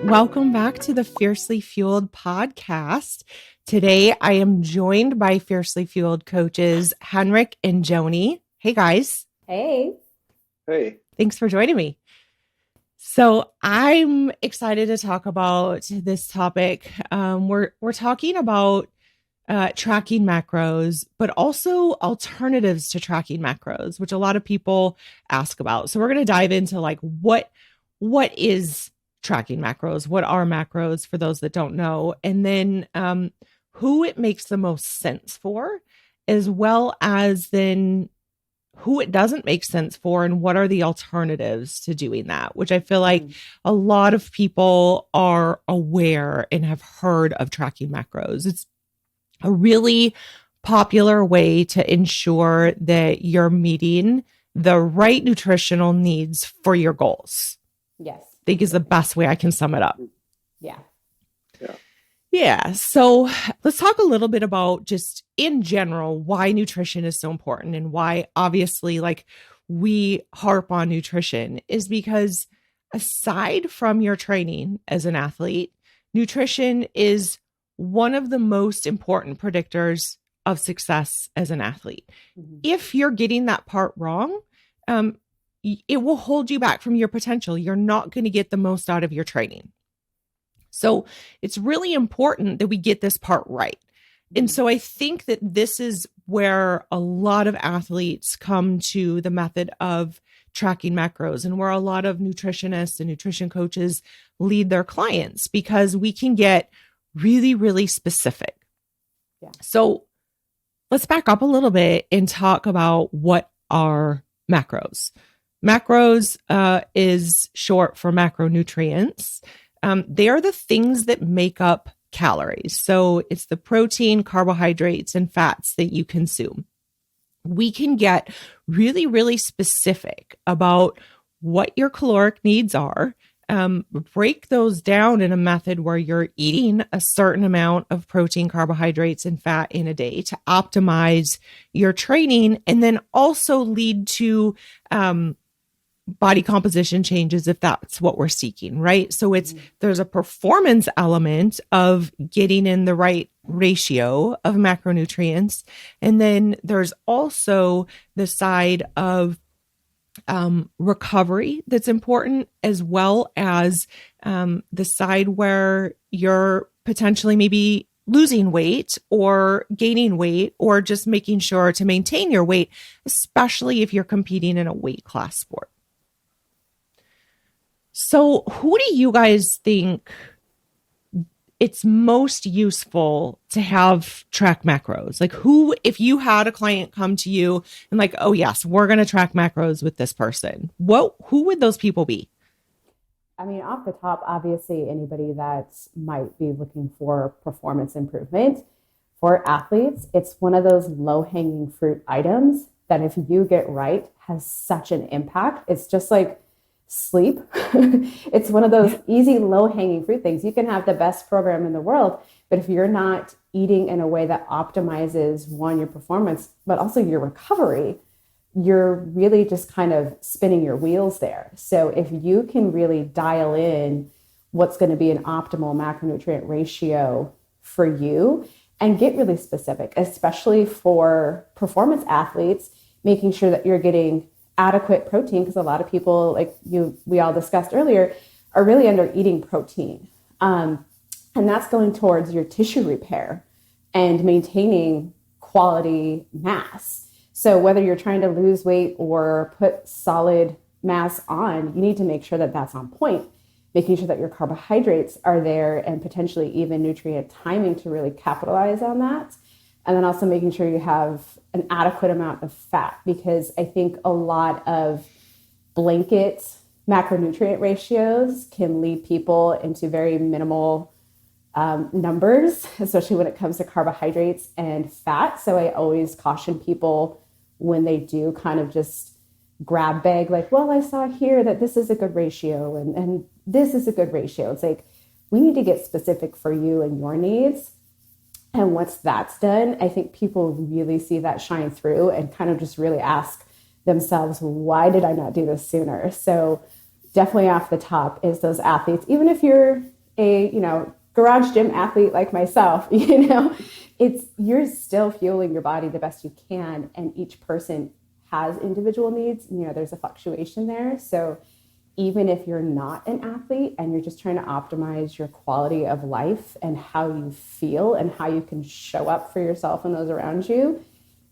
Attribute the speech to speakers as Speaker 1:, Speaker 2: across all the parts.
Speaker 1: Welcome back to the Fiercely Fueled podcast. Today, I am joined by Fiercely Fueled coaches Hinrik and Joni. Hey, guys.
Speaker 2: Hey.
Speaker 3: Hey.
Speaker 1: Thanks for joining me. So I'm excited to talk about this topic. We're talking about tracking macros, but also alternatives to tracking macros, which a lot of people ask about. So we're going to dive into like what is tracking macros, what are macros for those that don't know, and then who it makes the most sense for, as well as then who it doesn't make sense for and what are the alternatives to doing that, which I feel like a lot of people are aware and have heard of tracking macros. It's a really popular way to ensure that you're meeting the right nutritional needs for your goals.
Speaker 2: Yes.
Speaker 1: I think is the best way I can sum it up.
Speaker 2: Yeah.
Speaker 1: Yeah. So let's talk a little bit about just in general, why nutrition is so important and why obviously like we harp on nutrition is because aside from your training as an athlete, nutrition is one of the most important predictors of success as an athlete. Mm-hmm. If you're getting that part wrong, it will hold you back from your potential. You're not going to get the most out of your training. So it's really important that we get this part right. And so I think that this is where a lot of athletes come to the method of tracking macros and where a lot of nutritionists and nutrition coaches lead their clients because we can get really, really specific. Yeah. So let's back up a little bit and talk about what are macros. Macros is short for macronutrients. They are the things that make up calories. So it's the protein, carbohydrates, and fats that you consume. We can get really, really specific about what your caloric needs are, break those down in a method where you're eating a certain amount of protein, carbohydrates, and fat in a day to optimize your training, and then also lead to body composition changes if that's what we're seeking, right? So there's a performance element of getting in the right ratio of macronutrients. And then there's also the side of recovery that's important, as well as the side where you're potentially maybe losing weight or gaining weight or just making sure to maintain your weight, especially if you're competing in a weight class sport. So who do you guys think it's most useful to have track macros? Like who, if you had a client come to you and like, oh yes, we're going to track macros with this person, who would those people be?
Speaker 2: I mean, off the top, obviously anybody that might be looking for performance improvement. For athletes, it's one of those low-hanging fruit items that if you get right has such an impact. It's just like sleep. It's one of those easy, low-hanging fruit things. You can have the best program in the world, but if you're not eating in a way that optimizes, one, your performance, but also your recovery, you're really just kind of spinning your wheels there. So if you can really dial in what's going to be an optimal macronutrient ratio for you and get really specific, especially for performance athletes, making sure that you're getting adequate protein, because a lot of people, like we all discussed earlier, are really under eating protein. And that's going towards your tissue repair and maintaining quality mass. So whether you're trying to lose weight or put solid mass on, you need to make sure that that's on point, making sure that your carbohydrates are there and potentially even nutrient timing to really capitalize on that. And then also making sure you have an adequate amount of fat, because I think a lot of blanket macronutrient ratios can lead people into very minimal numbers, especially when it comes to carbohydrates and fat. So I always caution people when they do kind of just grab bag, like, well, I saw here that this is a good ratio and this is a good ratio. It's like, we need to get specific for you and your needs. And once that's done, I think people really see that shine through and kind of just really ask themselves, why did I not do this sooner? So definitely off the top is those athletes, even if you're a, garage gym athlete like myself, it's, you're still fueling your body the best you can. And each person has individual needs. There's a fluctuation there. So even if you're not an athlete and you're just trying to optimize your quality of life and how you feel and how you can show up for yourself and those around you,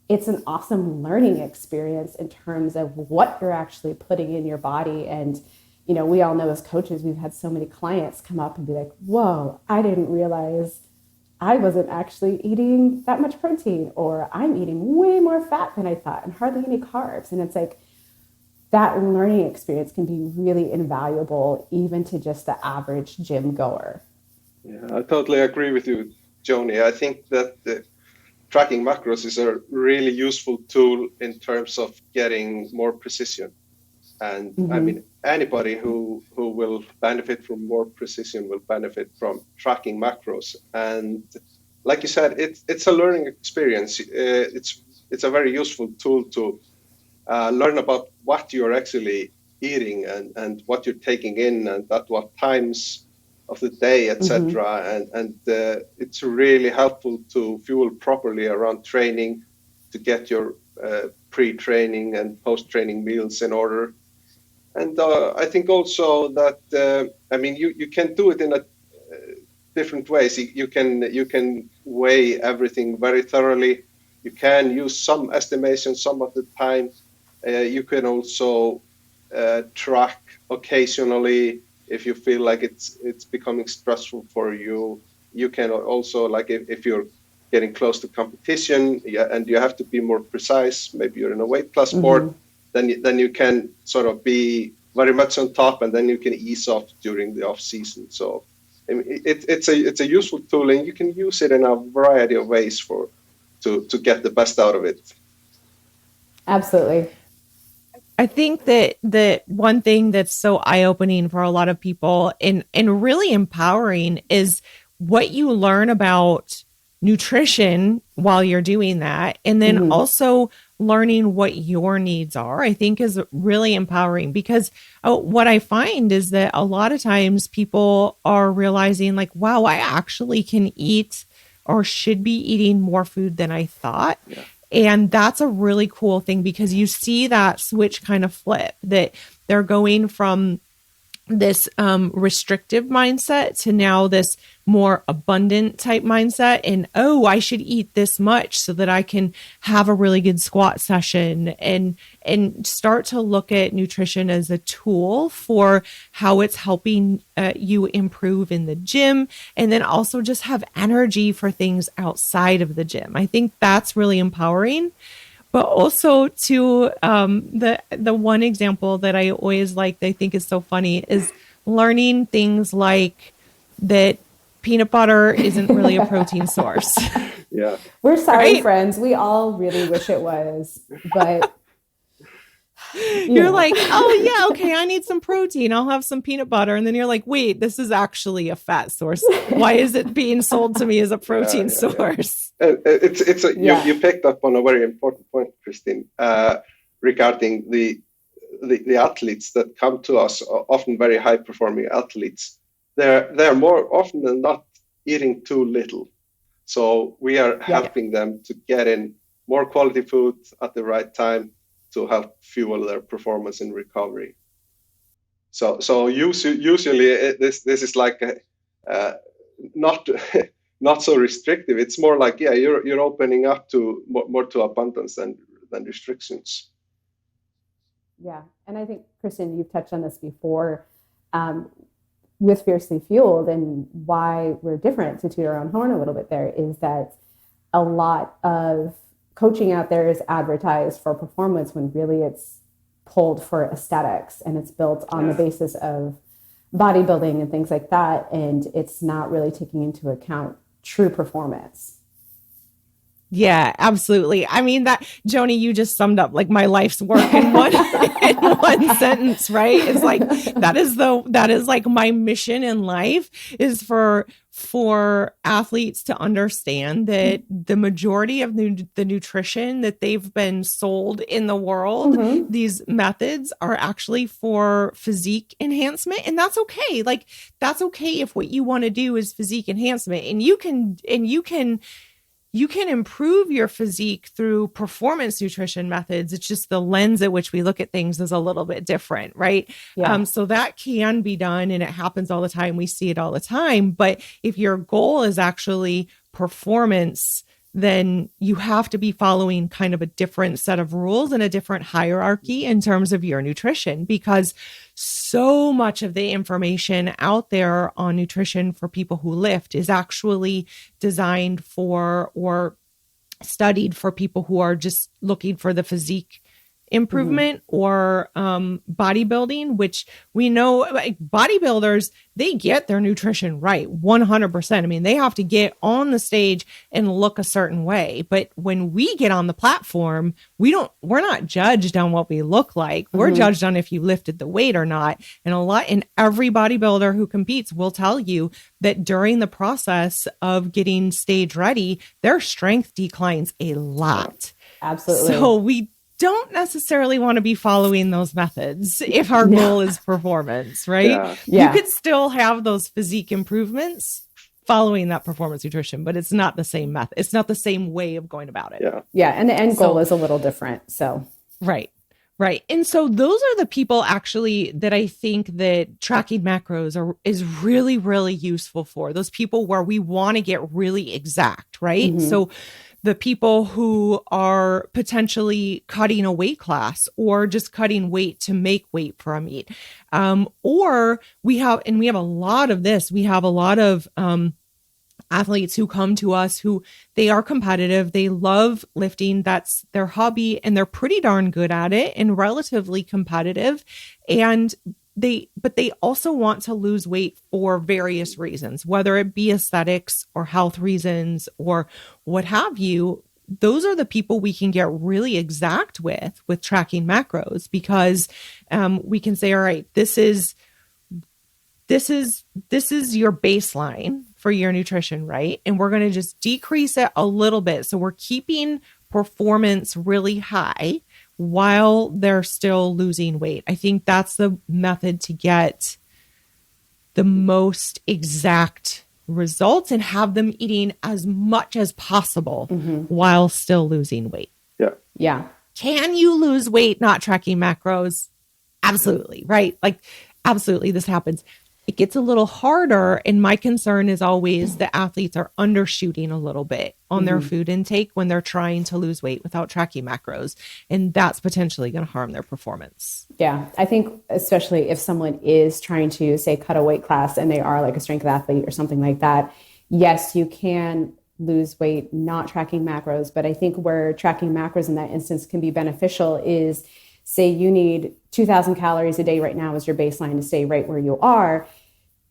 Speaker 2: it's an awesome learning experience in terms of what you're actually putting in your body. And, we all know as coaches, we've had so many clients come up and be like, whoa, I didn't realize I wasn't actually eating that much protein, or I'm eating way more fat than I thought and hardly any carbs. And it's like, that learning experience can be really invaluable, even to just the average gym goer.
Speaker 3: Yeah, I totally agree with you, Joni. I think that tracking macros is a really useful tool in terms of getting more precision. And I mean, anybody who will benefit from more precision will benefit from tracking macros. And like you said, it's a learning experience. It's a very useful tool to learn about what you're actually eating and what you're taking in and at what times of the day, etc. And it's really helpful to fuel properly around training, to get your pre-training and post-training meals in order. And I think also that I mean, you can do it in a different ways. You can weigh everything very thoroughly. You can use some estimation some of the time. You can also track occasionally if you feel like it's becoming stressful for you. You can also, like if you're getting close to competition, and you have to be more precise, maybe you're in a weight class sport, then you can sort of be very much on top, and then you can ease off during the off season. So I mean, it's a useful tool, and you can use it in a variety of ways to get the best out of it.
Speaker 2: Absolutely.
Speaker 1: I think that one thing that's so eye-opening for a lot of people and really empowering is what you learn about nutrition while you're doing that. And then also learning what your needs are, I think is really empowering, because what I find is that a lot of times people are realizing like, wow, I actually can eat or should be eating more food than I thought.
Speaker 3: Yeah.
Speaker 1: And that's a really cool thing, because you see that switch kind of flip, that they're going from this restrictive mindset to now this more abundant type mindset. And, oh, I should eat this much so that I can have a really good squat session, and start to look at nutrition as a tool for how it's helping you improve in the gym, and then also just have energy for things outside of the gym. I think that's really empowering. But also to the one example that I always like, that I think is so funny, is learning things like that peanut butter isn't really a protein source.
Speaker 3: Yeah.
Speaker 2: We're sorry,
Speaker 1: Right?
Speaker 2: friends. We all really wish it was, but
Speaker 1: You're like, oh yeah, okay, I need some protein, I'll have some peanut butter. And then you're like, wait, this is actually a fat source. Why is it being sold to me as a protein source?
Speaker 3: You picked up on a very important point, Kristin, regarding the athletes that come to us, often very high performing athletes. They're more often than not eating too little. So we are helping them to get in more quality food at the right time to help fuel their performance and recovery. So usually this is like not not so restrictive. It's more like, yeah, you're opening up to more to abundance than restrictions.
Speaker 2: yeah. And I think, Kristin, you've touched on this before, with Fiercely Fueled, and why we're different, to toot our own horn a little bit there, is that a lot of coaching out there is advertised for performance when really it's pulled for aesthetics, and it's built on the basis of bodybuilding and things like that. And it's not really taking into account true performance.
Speaker 1: Yeah, absolutely. I mean that, Joni, you just summed up like my life's work in one in one sentence, right? It's like that is like my mission in life is for athletes to understand that the majority of the nutrition that they've been sold in the world, these methods are actually for physique enhancement, and that's okay. Like that's okay if what you want to do is physique enhancement, and you can improve your physique through performance nutrition methods. It's just the lens at which we look at things is a little bit different, right?
Speaker 2: Yeah.
Speaker 1: So that can be done, and it happens all the time. We see it all the time. But if your goal is actually performance, then you have to be following kind of a different set of rules and a different hierarchy in terms of your nutrition, because so much of the information out there on nutrition for people who lift is actually designed for or studied for people who are just looking for the physique improvement or bodybuilding, which we know like bodybuilders, they get their nutrition right 100%. I mean, they have to get on the stage and look a certain way. But when we get on the platform, we're not judged on what we look like. We're judged on if you lifted the weight or not. And every bodybuilder who competes will tell you that during the process of getting stage ready, their strength declines a lot.
Speaker 2: Absolutely.
Speaker 1: So we don't necessarily want to be following those methods if our goal is performance, right?
Speaker 2: Yeah.
Speaker 1: You could still have those physique improvements following that performance nutrition, but it's not the same method. It's not the same way of going about it.
Speaker 2: Yeah. And the end goal is a little different. So,
Speaker 1: right. And so those are the people actually that I think that tracking macros is really, really useful for. Those people where we want to get really exact, right? So the people who are potentially cutting a weight class or just cutting weight to make weight for a meet. Or we have a lot of this. We have a lot of athletes who come to us who they are competitive. They love lifting. That's their hobby and they're pretty darn good at it and relatively competitive. But they also want to lose weight for various reasons, whether it be aesthetics or health reasons or what have you. Those are the people we can get really exact with tracking macros, because we can say, all right, this is your baseline for your nutrition, right? And we're going to just decrease it a little bit. So we're keeping performance really high while they're still losing weight. I think that's the method to get the most exact results and have them eating as much as possible while still losing weight.
Speaker 2: Yeah.
Speaker 1: Can you lose weight not tracking macros? Absolutely, right? Like, absolutely, this happens. It gets a little harder. And my concern is always the athletes are undershooting a little bit on their food intake when they're trying to lose weight without tracking macros. And that's potentially going to harm their performance.
Speaker 2: Yeah. I think especially if someone is trying to, say, cut a weight class and they are like a strength athlete or something like that, yes, you can lose weight not tracking macros. But I think where tracking macros in that instance can be beneficial is, say you need 2,000 calories a day right now as your baseline to stay right where you are.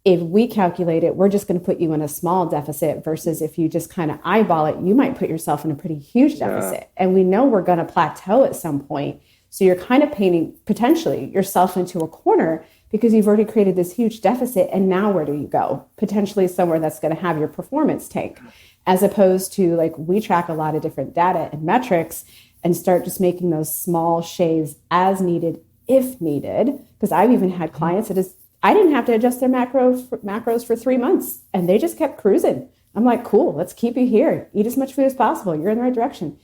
Speaker 2: If we calculate it, we're just going to put you in a small deficit versus if you just kind of eyeball it, you might put yourself in a pretty huge deficit. And we know we're going to plateau at some point. So you're kind of painting potentially yourself into a corner because you've already created this huge deficit. And now where do you go? Potentially somewhere that's going to have your performance tank, as opposed to like we track a lot of different data and metrics and start just making those small shaves as needed, if needed. Because I've even had clients that I didn't have to adjust their macros for 3 months and they just kept cruising. I'm like, cool, let's keep you here. Eat as much food as possible. You're in the right direction.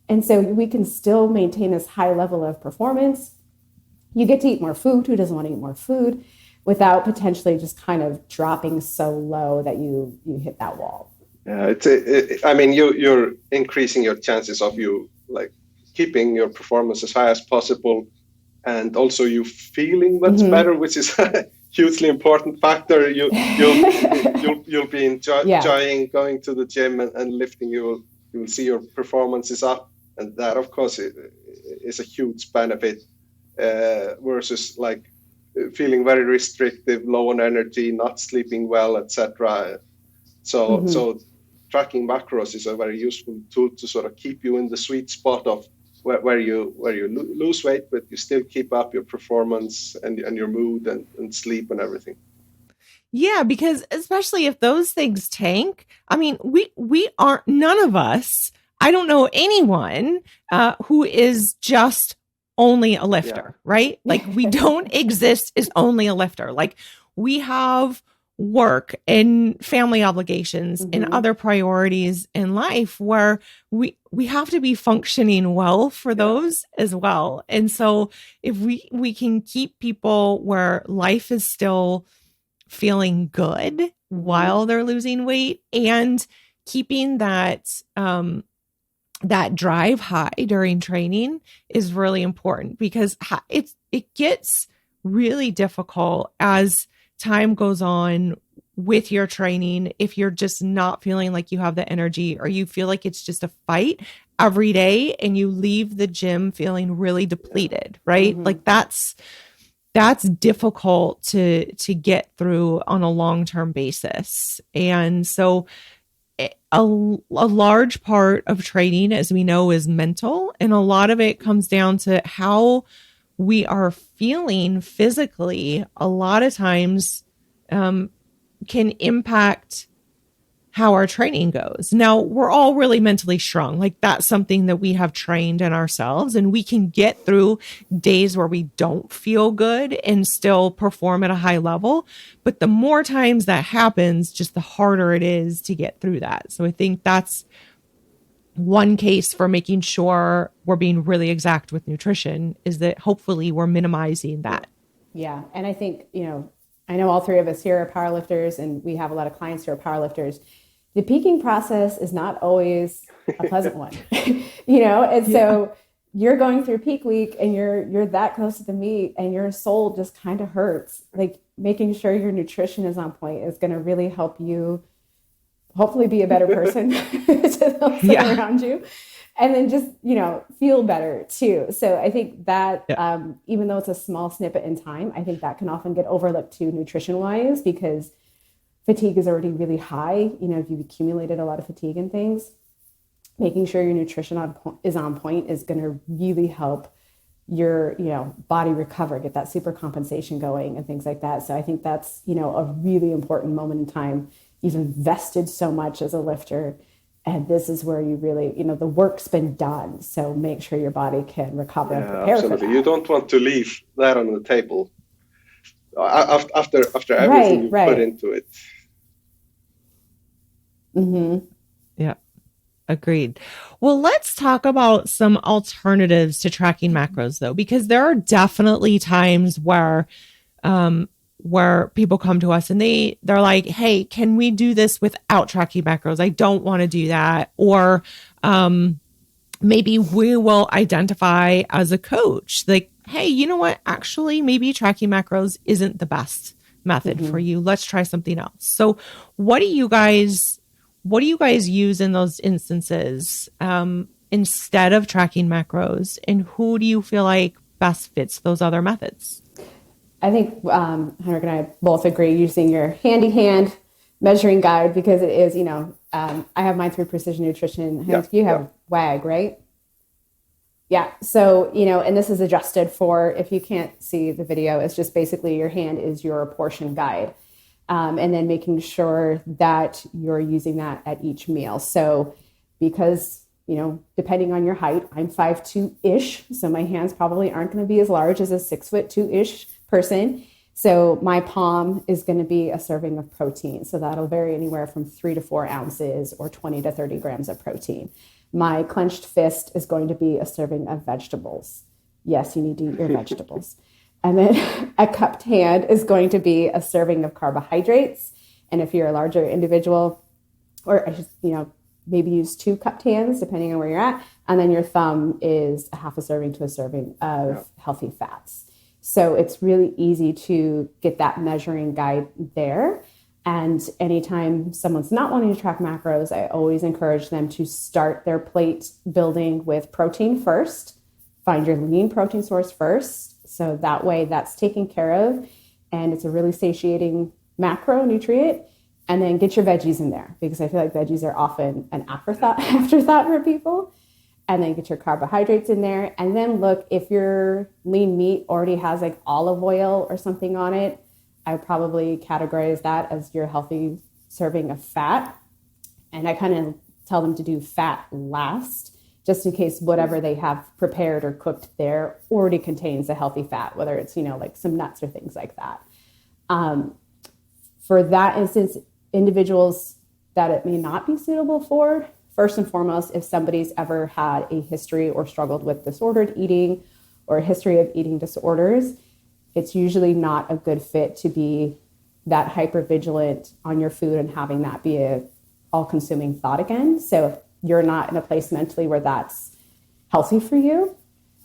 Speaker 2: And so we can still maintain this high level of performance. You get to eat more food. Who doesn't want to eat more food without potentially just kind of dropping so low that you hit that wall?
Speaker 3: Yeah, I mean, you're increasing your chances of you like keeping your performance as high as possible, and also you feeling much better, which is a hugely important factor. You'll be enjoying going to the gym and lifting. You will see your performance is up, and that of course is a huge benefit versus like feeling very restrictive, low on energy, not sleeping well, etc. So tracking macros is a very useful tool to sort of keep you in the sweet spot of where you lose weight, but you still keep up your performance and your mood and sleep and everything.
Speaker 1: Yeah, because especially if those things tank, I mean, we aren't, none of us, I don't know anyone who is just only a lifter, right? Like we don't exist as only a lifter. Like we have work and family obligations and other priorities in life where we have to be functioning well for those as well. And so if we can keep people where life is still feeling good while they're losing weight and keeping that that drive high during training is really important, because it gets really difficult as time goes on with your training if you're just not feeling like you have the energy, or you feel like it's just a fight every day and you leave the gym feeling really depleted, right? Like that's difficult to get through on a long-term basis. And so a large part of training, as we know, is mental. And a lot of it comes down to how we are feeling physically. A lot of times can impact how our training goes. Now, we're all really mentally strong. Like that's something that we have trained in ourselves, and we can get through days where we don't feel good and still perform at a high level. But the more times that happens, just the harder it is to get through that. So I think that's one case for making sure we're being really exact with nutrition, is that hopefully we're minimizing that.
Speaker 2: Yeah. And I think, I know all three of us here are powerlifters, and we have a lot of clients who are powerlifters. The peaking process is not always a pleasant one, and so you're going through peak week and you're that close to the meet and your soul just kind of hurts. Like making sure your nutrition is on point is going to really help you hopefully be a better person to those around you. And then just, feel better too. So I think that even though it's a small snippet in time, I think that can often get overlooked too, nutrition wise, because fatigue is already really high. If you've accumulated a lot of fatigue and things, making sure your nutrition is on point is going to really help your, body recover, get that super compensation going and things like that. So I think that's, a really important moment in time. You've invested so much as a lifter, and this is where you really, the work's been done. So make sure your body can recover and prepare
Speaker 3: absolutely.
Speaker 2: for that.
Speaker 3: You don't want to leave that on the table after everything you put into it.
Speaker 1: Yeah, agreed. Well, let's talk about some alternatives to tracking macros, though, because there are definitely times where people come to us and they're like, hey, can we do this without tracking macros? I don't want to do that. Or maybe we will identify as a coach, like, hey, you know what? Actually, maybe tracking macros isn't the best method for you. Let's try something else. So what do you guys use in those instances instead of tracking macros? And who do you feel like best fits those other methods?
Speaker 2: I think Hinrik and I both agree using your handy hand measuring guide, because it is, I have mine through Precision Nutrition. Hinrik, you have WAG, right? Yeah. So, and this is adjusted for, if you can't see the video, it's just basically your hand is your portion guide. And then making sure that you're using that at each meal. So because, depending on your height, I'm 5'2"-ish. So my hands probably aren't going to be as large as a 6'2"-ish person. So my palm is going to be a serving of protein. So that'll vary anywhere from 3 to 4 ounces or 20 to 30 grams of protein. My clenched fist is going to be a serving of vegetables. Yes, you need to eat your vegetables. And then a cupped hand is going to be a serving of carbohydrates. And if you're a larger individual, or maybe use 2 cupped hands, depending on where you're at. And then your thumb is a half a serving to a serving of healthy fats. So it's really easy to get that measuring guide there. And anytime someone's not wanting to track macros, I always encourage them to start their plate building with protein first. Find your lean protein source first. So that way that's taken care of. And it's a really satiating macronutrient. And then get your veggies in there, because I feel like veggies are often an afterthought for people. And then get your carbohydrates in there. And then look, if your lean meat already has like olive oil or something on it, I would probably categorize that as your healthy serving of fat. And I kind of tell them to do fat last, just in case whatever they have prepared or cooked there already contains a healthy fat, whether it's, like some nuts or things like that. For that instance, individuals that it may not be suitable for, first and foremost, if somebody's ever had a history or struggled with disordered eating or a history of eating disorders, it's usually not a good fit to be that hypervigilant on your food and having that be a all-consuming thought again. So if you're not in a place mentally where that's healthy for you,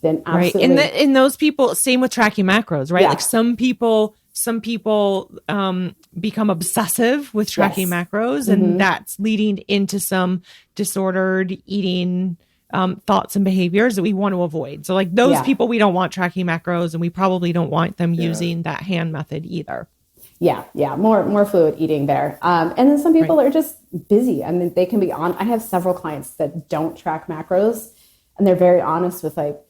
Speaker 2: then absolutely.
Speaker 1: Right. And those people, same with tracking macros, right?
Speaker 2: Yeah.
Speaker 1: Like some people become obsessive with tracking macros, and that's leading into some disordered eating thoughts and behaviors that we want to avoid. So like those people, we don't want tracking macros, and we probably don't want them using that hand method either.
Speaker 2: Yeah. More fluid eating there. And then some people are just busy, and they can be on. I have several clients that don't track macros, and they're very honest with like,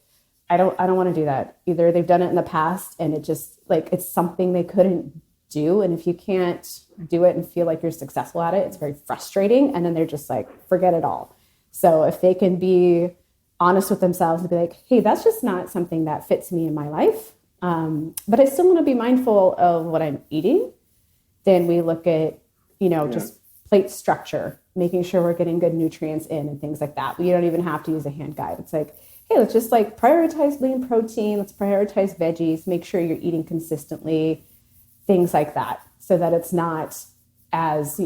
Speaker 2: I don't want to do that. Either they've done it in the past and it just like, it's something they couldn't do. And if you can't do it and feel like you're successful at it, it's very frustrating. And then they're just like, forget it all. So if they can be honest with themselves and be like, hey, that's just not something that fits me in my life. But I still want to be mindful of what I'm eating. Then we look at, just plate structure, making sure we're getting good nutrients in and things like that. You don't even have to use a hand guide. It's like, hey, let's just like prioritize lean protein. Let's prioritize veggies, make sure you're eating consistently, things like that, so that it's not as,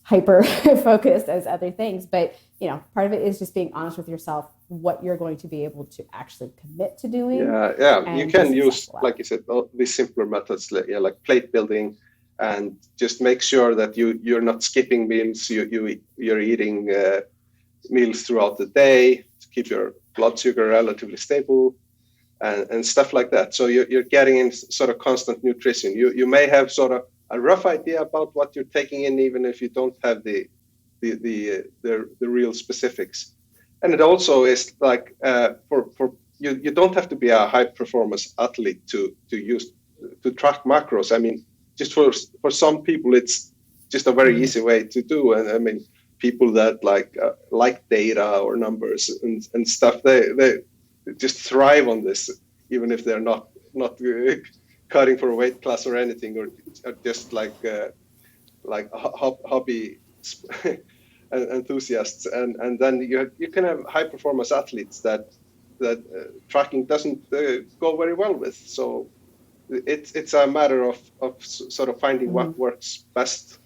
Speaker 2: hyper focused as other things. But, part of it is just being honest with yourself, what you're going to be able to actually commit to doing.
Speaker 3: Yeah. You can use, like you said, all these simpler methods, like plate building, and just make sure that you're not skipping meals. You're eating meals throughout the day to keep your blood sugar relatively stable, and stuff like that. So you're getting in sort of constant nutrition. You may have sort of a rough idea about what you're taking in, even if you don't have the real specifics. And it also is like for you don't have to be a high performance athlete to track macros. I mean, just for some people, it's just a very easy way to do. And I mean, people that like data or numbers and stuff, they just thrive on this, even if they're not cutting for a weight class or anything, or just like hobby enthusiasts. And then you can have high performance athletes that tracking doesn't go very well with. So it's a matter of sort of finding what works best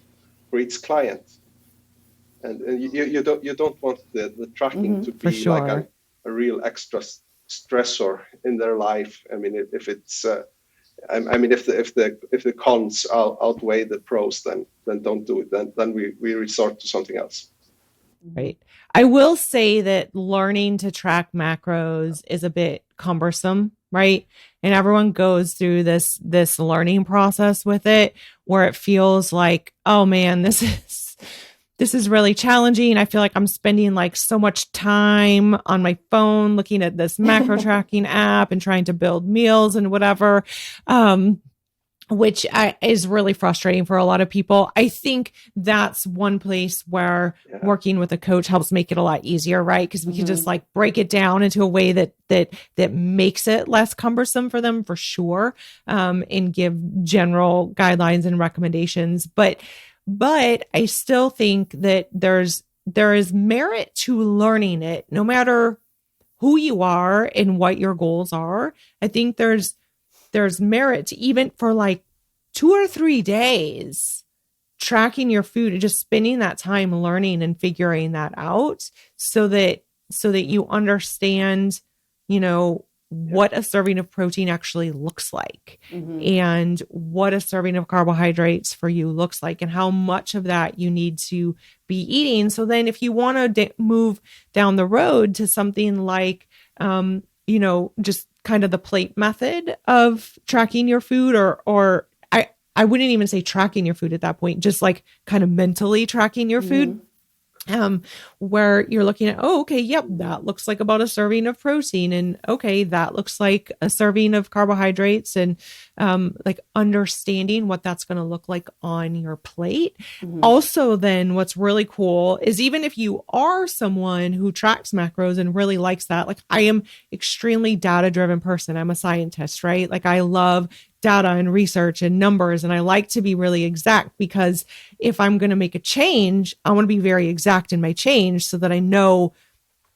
Speaker 3: for each client. And you don't want the tracking to be like a real extra stressor in their life. I mean, if it's if the cons outweigh the pros, then don't do it. Then we resort to something else.
Speaker 1: Right. I will say that learning to track macros is a bit cumbersome, right? And everyone goes through this learning process with it, where it feels like, oh man, this is really challenging. I feel like I'm spending like so much time on my phone looking at this macro tracking app and trying to build meals and whatever, which is really frustrating for a lot of people. I think that's one place where working with a coach helps make it a lot easier, right? Because we can just like break it down into a way that makes it less cumbersome for them, for sure, and give general guidelines and recommendations. But I still think that there is merit to learning it, no matter who you are and what your goals are. I think there's merit to, even for like 2 or 3 days, tracking your food and just spending that time learning and figuring that out, so that you understand, what a serving of protein actually looks like, and what a serving of carbohydrates for you looks like, and how much of that you need to be eating. So then if you want to move down the road to something like, just kind of the plate method of tracking your food, or I wouldn't even say tracking your food at that point, just like kind of mentally tracking your food. Where you're looking at, oh, okay, yep, that looks like about a serving of protein. And okay, that looks like a serving of carbohydrates, and like understanding what that's going to look like on your plate. Also, then what's really cool is even if you are someone who tracks macros and really likes that, like I am extremely data driven person. I'm a scientist, right? Like I love data and research and numbers. And I like to be really exact, because if I'm going to make a change, I want to be very exact in my change so that I know,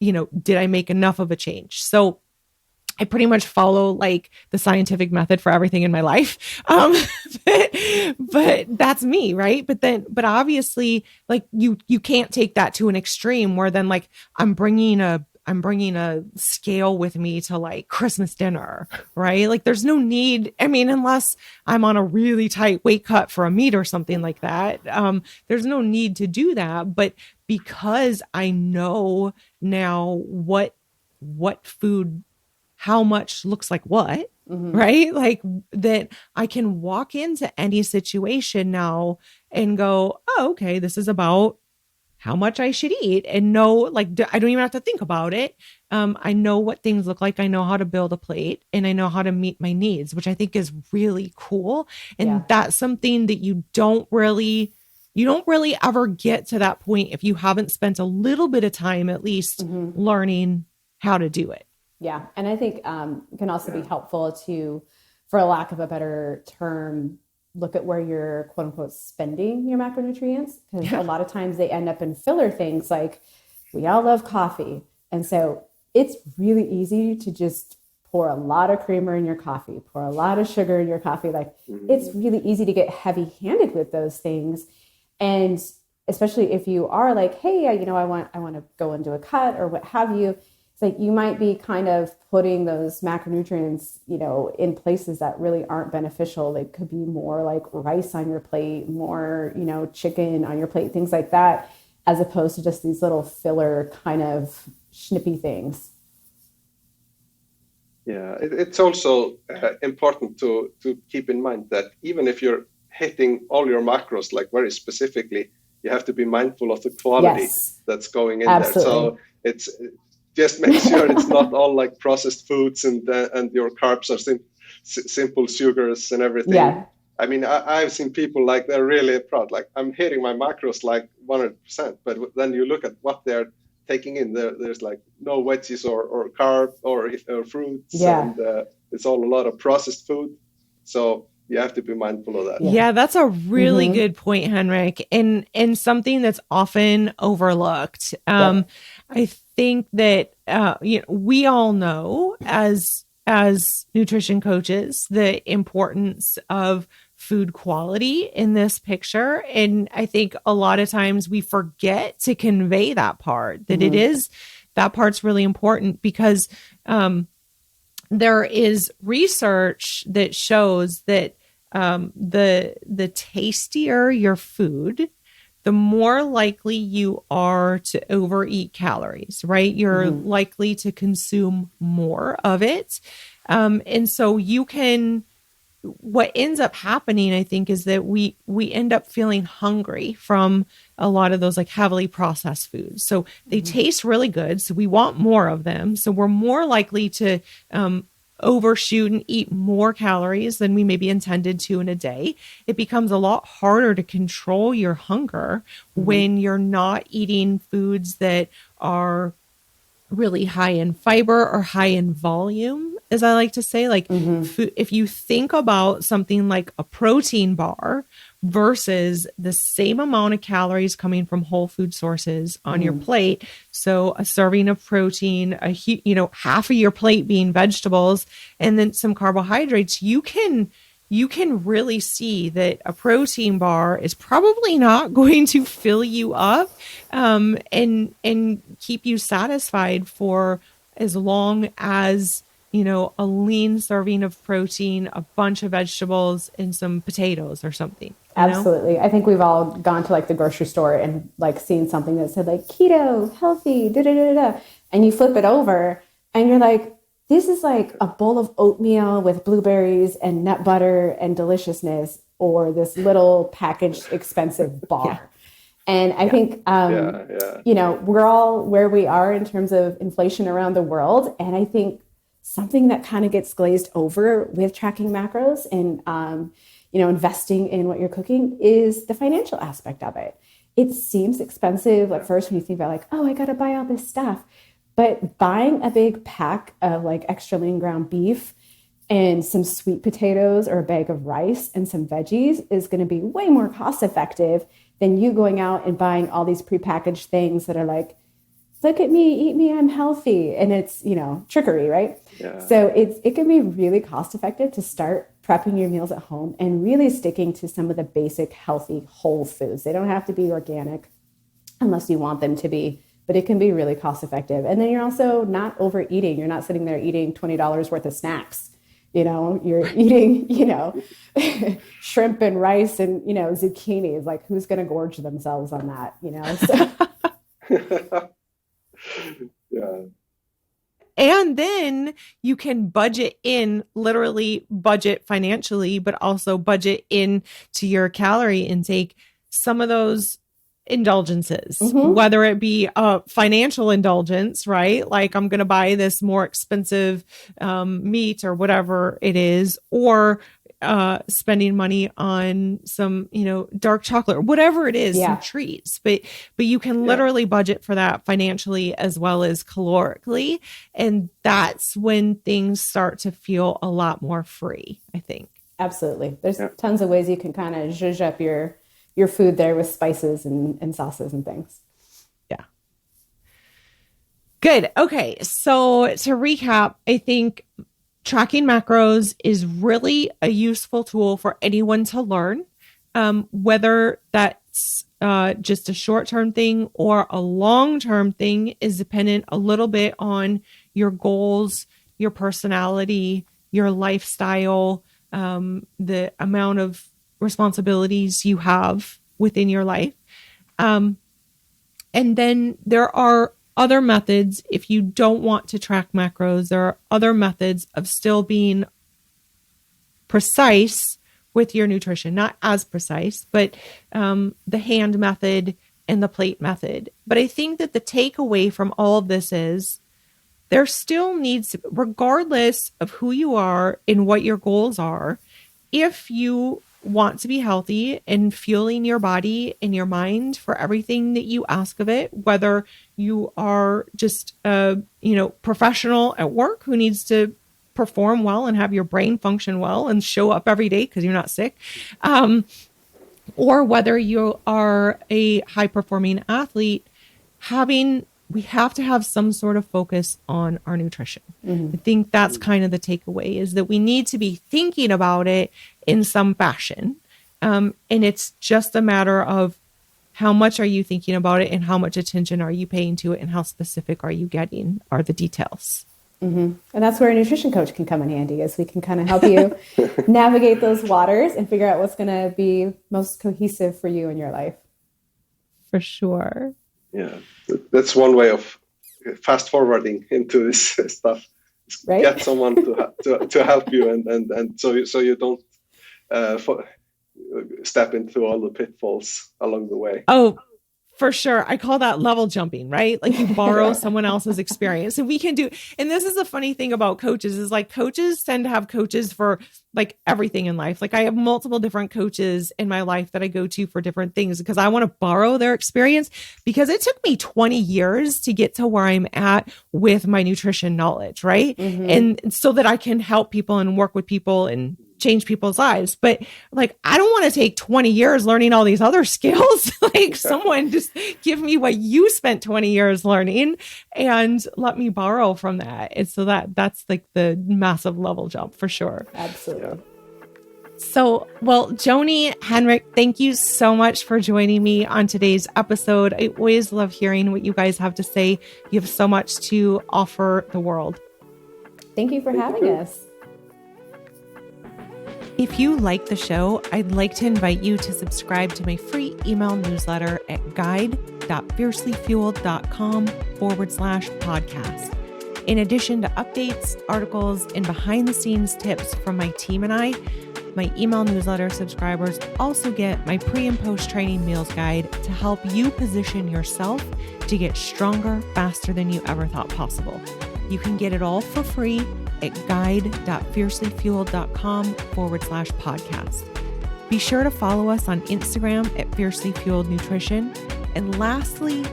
Speaker 1: did I make enough of a change? So I pretty much follow like the scientific method for everything in my life. But that's me. Right. But obviously like you can't take that to an extreme where then like I'm bringing a scale with me to like Christmas dinner, right? Like there's no need. I mean, unless I'm on a really tight weight cut for a meet or something like that, there's no need to do that. But because I know now what food, how much looks like what, right? Like that I can walk into any situation now and go, oh, okay, this is about how much I should eat, and know, like, I don't even have to think about it. I know what things look like. I know how to build a plate, and I know how to meet my needs, which I think is really cool. And that's something that you don't really ever get to that point if you haven't spent a little bit of time at least learning how to do it.
Speaker 2: Yeah. And I think it can also be helpful to, for a lack of a better term, look at where you're quote unquote spending your macronutrients, because a lot of times they end up in filler things. Like we all love coffee. And so it's really easy to just pour a lot of creamer in your coffee, pour a lot of sugar in your coffee. Like it's really easy to get heavy handed with those things. And especially if you are like, hey, I want to go into a cut or what have you. Like you might be kind of putting those macronutrients, in places that really aren't beneficial. They could be more like rice on your plate, more, chicken on your plate, things like that, as opposed to just these little filler kind of snippy things.
Speaker 3: Yeah, it's also important to keep in mind that even if you're hitting all your macros, like very specifically, you have to be mindful of the quality that's going in there. So it's just make sure it's not all like processed foods and your carbs are simple sugars and everything. Yeah. I mean, I've seen people like they're really proud, like I'm hitting my macros like 100%, but then you look at what they're taking in. There's like no veggies or carb or fruits, and it's all a lot of processed food. So you have to be mindful of that.
Speaker 1: Yeah, that's a really good point, Hinrik, and something that's often overlooked. I think that we all know as nutrition coaches the importance of food quality in this picture, and I think a lot of times we forget to convey that part, that that part's really important, because there is research that shows that the tastier your food, the more likely you are to overeat calories, right? You're likely to consume more of it. And so what ends up happening, I think, is that we end up feeling hungry from a lot of those like heavily processed foods. So they taste really good, so we want more of them. So we're more likely to overshoot and eat more calories than we maybe intended to in a day. It becomes a lot harder to control your hunger when you're not eating foods that are really high in fiber or high in volume, as I like to say. Like if you think about something like a protein bar versus the same amount of calories coming from whole food sources on your plate. So a serving of protein, half of your plate being vegetables, and then some carbohydrates, you can really see that a protein bar is probably not going to fill you up and keep you satisfied for as long as a lean serving of protein, a bunch of vegetables, and some potatoes or something.
Speaker 2: Absolutely. I think we've all gone to like the grocery store and like seen something that said like keto, healthy, and you flip it over and you're like, this is like a bowl of oatmeal with blueberries and nut butter and deliciousness. or this little packaged expensive bar. And I think, we're all where we are in terms of inflation around the world. And I think something that kind of gets glazed over with tracking macros and, investing in what you're cooking is the financial aspect of it. It seems expensive at first when you think about like, oh, I got to buy all this stuff. But buying a big pack of like extra lean ground beef and some sweet potatoes or a bag of rice and some veggies is going to be way more cost effective than you going out and buying all these prepackaged things that are like, look at me, eat me, I'm healthy. And it's, trickery, right? Yeah. So it can be really cost effective to start prepping your meals at home and really sticking to some of the basic healthy whole foods. They don't have to be organic unless you want them to be, but it can be really cost effective. And then you're also not overeating. You're not sitting there eating $20 worth of snacks. You're eating, shrimp and rice and, zucchini. It's like, who's going to gorge themselves on that, So.
Speaker 3: Yeah.
Speaker 1: And then you can literally budget financially, but also budget in to your calorie intake, some of those indulgences, whether it be a financial indulgence, right? Like I'm going to buy this more expensive meat or whatever it is, or spending money on some, dark chocolate, whatever it is, some treats. But you can literally budget for that financially as well as calorically. And that's when things start to feel a lot more free, I think.
Speaker 2: Absolutely. There's tons of ways you can kind of zhuzh up your food there with spices and sauces and things.
Speaker 1: Yeah. Good. Okay. So to recap, I think tracking macros is really a useful tool for anyone to learn, whether that's just a short-term thing or a long-term thing is dependent a little bit on your goals, your personality, your lifestyle, the amount of responsibilities you have within your life. And then there are other methods. If you don't want to track macros, there are other methods of still being precise with your nutrition, not as precise, but the hand method and the plate method. But I think that the takeaway from all of this is there still needs to, regardless of who you are and what your goals are, if you want to be healthy and fueling your body and your mind for everything that you ask of it, whether you are just a professional at work who needs to perform well and have your brain function well and show up every day because you're not sick, or whether you are a high performing athlete, we have to have some sort of focus on our nutrition. I think that's kind of the takeaway, is that we need to be thinking about it in some fashion. And it's just a matter of how much are you thinking about it and how much attention are you paying to it and how specific are you getting are the details.
Speaker 2: And that's where a nutrition coach can come in handy, as we can kind of help you navigate those waters and figure out what's going to be most cohesive for you in your life.
Speaker 1: For sure.
Speaker 3: Yeah, that's one way of fast forwarding into this stuff.
Speaker 2: Right?
Speaker 3: Get someone to help you, and so you don't step into all the pitfalls along the way.
Speaker 1: Oh, for sure. I call that level jumping, right? Like you borrow someone else's experience, and we can do. And this is the funny thing about coaches is like coaches tend to have coaches for like everything in life. Like I have multiple different coaches in my life that I go to for different things because I want to borrow their experience, because it took me 20 years to get to where I'm at with my nutrition knowledge. Right. And so that I can help people and work with people and change people's lives. But like, I don't want to take 20 years learning all these other skills. Like someone just give me what you spent 20 years learning and let me borrow from that. And so that's like the massive level jump for sure.
Speaker 2: Absolutely. Yeah.
Speaker 1: So, well, Joni, Hinrik, thank you so much for joining me on today's episode. I always love hearing what you guys have to say. You have so much to offer the world.
Speaker 2: Thank you for having us.
Speaker 1: If you like the show, I'd like to invite you to subscribe to my free email newsletter at guide.fiercelyfueled.com/podcast. In addition to updates, articles, and behind the scenes tips from my team and I, My email newsletter subscribers also get my pre and post training meals guide to help you position yourself to get stronger faster than you ever thought possible. You can get it all for free at guide.fiercelyfueled.com/podcast. Be sure to follow us on Instagram at Fiercely Fueled Nutrition. And lastly,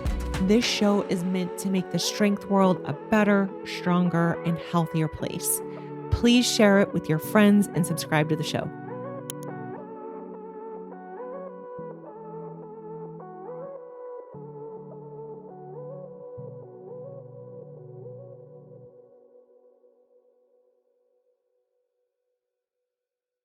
Speaker 1: this show is meant to make the strength world a better, stronger, and healthier place. Please share it with your friends and subscribe to the show.